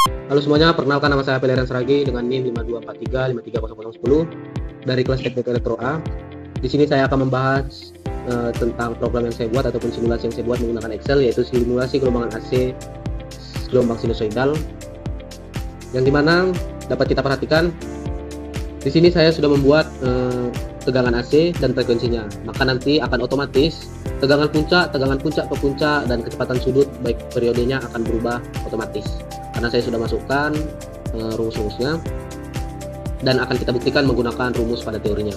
Halo semuanya, perkenalkan nama saya Peleran Seragi dengan NIM 5243530010 dari kelas Teknik Elektro A. Di sini saya akan membahas tentang program yang saya buat ataupun simulasi yang saya buat menggunakan Excel, yaitu simulasi gelombangan AC gelombang sinusoidal, yang dimana dapat kita perhatikan di sini saya sudah membuat tegangan AC dan frekuensinya. Maka nanti akan otomatis tegangan puncak ke puncak dan kecepatan sudut baik periodenya akan berubah otomatis, karena saya sudah masukkan rumus-rumusnya dan akan kita buktikan menggunakan rumus pada teorinya.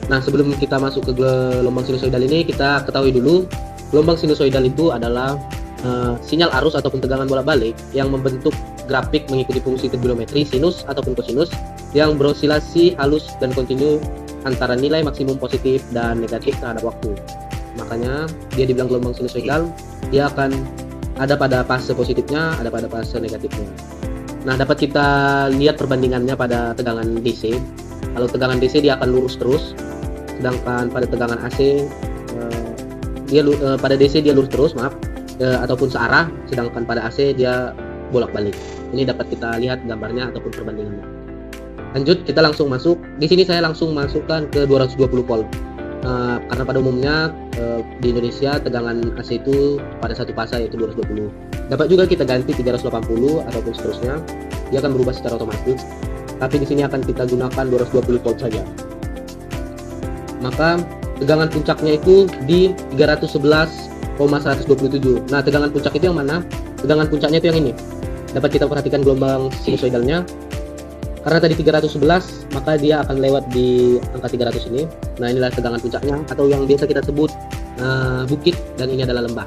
Nah, sebelum kita masuk ke gelombang sinusoidal ini, kita ketahui dulu gelombang sinusoidal itu adalah sinyal arus ataupun tegangan bolak-balik yang membentuk grafik mengikuti fungsi trigonometri sinus ataupun kosinus yang berosilasi halus dan kontinu antara nilai maksimum positif dan negatif terhadap waktu. Makanya dia dibilang gelombang sinusoidal, dia akan ada pada fase positifnya, ada pada fase negatifnya. Nah, dapat kita lihat perbandingannya pada tegangan DC. Kalau tegangan DC dia akan lurus terus, sedangkan pada tegangan AC pada DC dia lurus terus, ataupun searah, sedangkan pada AC dia bolak-balik. Ini dapat kita lihat gambarnya ataupun perbandingannya. Lanjut, kita langsung masuk. Di sini saya langsung masukkan ke 220 volt. Karena pada umumnya di Indonesia tegangan AC itu pada satu fase yaitu 220. Dapat juga kita ganti 380 ataupun seterusnya. Dia akan berubah secara otomatis. Tapi di sini akan kita gunakan 220 volt saja. Maka tegangan puncaknya itu di 311,127. Nah, tegangan puncak itu yang mana? Tegangan puncaknya itu yang ini. Dapat kita perhatikan gelombang sinusoidalnya. Karena tadi 311, maka dia akan lewat di angka 300 ini. Nah, inilah tegangan puncaknya, atau yang biasa kita sebut bukit, dan ini adalah lembah.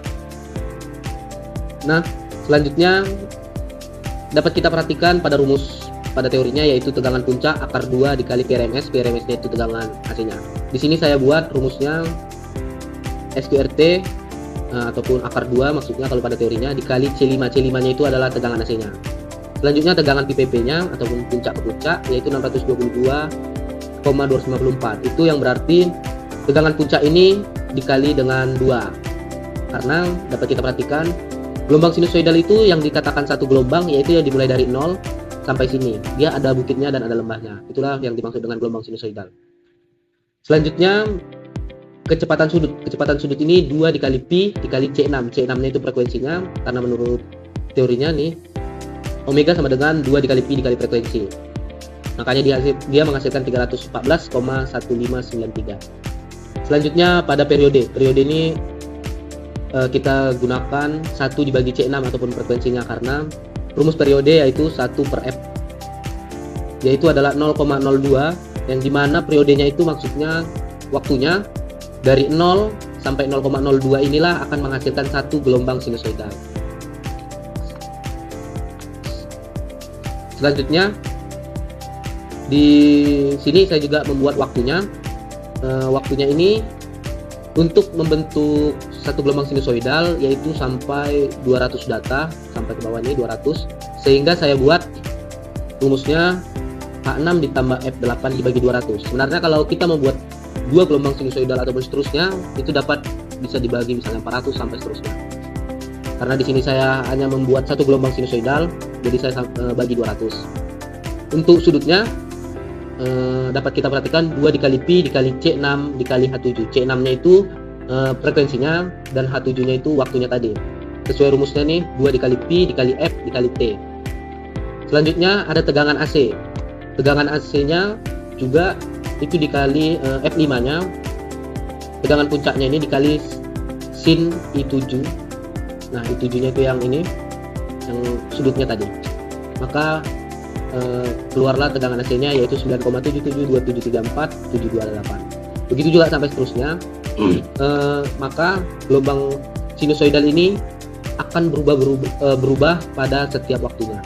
Nah, selanjutnya dapat kita perhatikan pada rumus pada teorinya, yaitu tegangan puncak akar 2 dikali PRMS. PRMS-nya itu tegangan AC-nya. Di sini saya buat rumusnya SQRT ataupun akar 2 maksudnya kalau pada teorinya dikali C5. C5-nya itu adalah tegangan AC-nya. Selanjutnya tegangan PPP-nya ataupun puncak ke puncak yaitu 622,254. Itu yang berarti tegangan puncak ini dikali dengan 2. Karena dapat kita perhatikan gelombang sinusoidal itu yang dikatakan satu gelombang yaitu yang dimulai dari 0 sampai sini. Dia ada bukitnya dan ada lembahnya. Itulah yang dimaksud dengan gelombang sinusoidal. Selanjutnya kecepatan sudut. Kecepatan sudut ini 2 dikali pi dikali C6. C6-nya itu frekuensinya, karena menurut teorinya nih omega sama dengan 2 dikali pi dikali frekuensi. Makanya dia menghasilkan 314,1593. Selanjutnya pada periode. Periode ini kita gunakan 1 dibagi C6 ataupun frekuensinya, karena rumus periode yaitu 1 per F, yaitu adalah 0,02, yang dimana periodenya itu maksudnya waktunya dari 0 sampai 0,02 inilah akan menghasilkan satu gelombang sinusoidal. Selanjutnya di sini saya juga membuat waktunya. Waktunya ini untuk membentuk satu gelombang sinusoidal yaitu sampai 200 data, sampai ke bawah ini 200, sehingga saya buat rumusnya H6 ditambah F8 dibagi 200. Sebenarnya kalau kita membuat dua gelombang sinusoidal ataupun seterusnya itu dapat bisa dibagi misalnya 400 sampai seterusnya. Karena di sini saya hanya membuat satu gelombang sinusoidal, jadi saya bagi 200. Untuk sudutnya dapat kita perhatikan 2 dikali pi dikali C6 dikali H7. C6-nya itu frekuensinya dan H7-nya itu waktunya tadi. Sesuai rumusnya nih 2 dikali pi dikali F dikali T. Selanjutnya ada tegangan AC. Tegangan AC-nya juga itu dikali F5-nya. Tegangan puncaknya ini dikali sin I7. Nah, I7-nya itu yang ini, yang sudutnya tadi. Maka keluarlah tegangan AC-nya yaitu 9,772734,728. Begitu juga sampai seterusnya. Maka gelombang sinusoidal ini akan berubah pada setiap waktunya.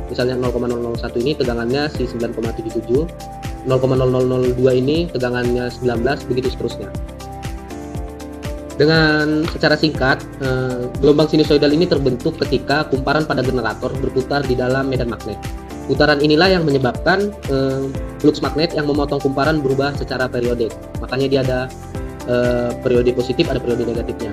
Misalnya 0,001 ini tegangannya si 9,77, 0,0002 ini tegangannya 19, begitu seterusnya. Dengan secara singkat, gelombang sinusoidal ini terbentuk ketika kumparan pada generator berputar di dalam medan magnet. Putaran inilah yang menyebabkan flux magnet yang memotong kumparan berubah secara periodik. Makanya dia ada periode positif, ada periode negatifnya.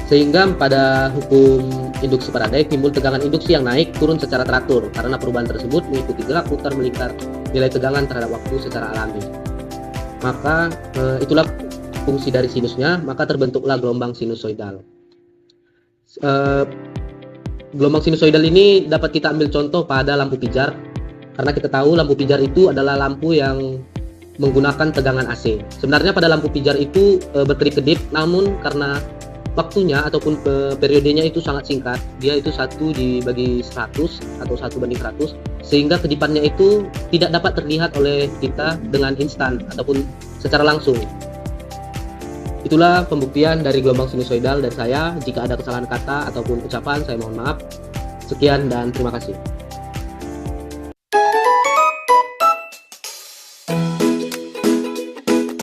Sehingga pada hukum induksi paradik timbul tegangan induksi yang naik turun secara teratur karena perubahan tersebut mengikuti gerak putar melingkar nilai tegangan terhadap waktu secara alami. Maka itulah fungsi dari sinusnya, maka terbentuklah gelombang sinusoidal. Gelombang sinusoidal ini dapat kita ambil contoh pada lampu pijar, karena kita tahu lampu pijar itu adalah lampu yang menggunakan tegangan AC. Sebenarnya pada lampu pijar itu berkedip-kedip, namun karena waktunya ataupun periodenya itu sangat singkat, dia itu 1 dibagi 100 atau 1:100, sehingga kedipannya itu tidak dapat terlihat oleh kita dengan instan ataupun secara langsung. Itulah pembuktian dari gelombang sinusoidal dari saya. Jika ada kesalahan kata ataupun ucapan, saya mohon maaf. Sekian dan terima kasih.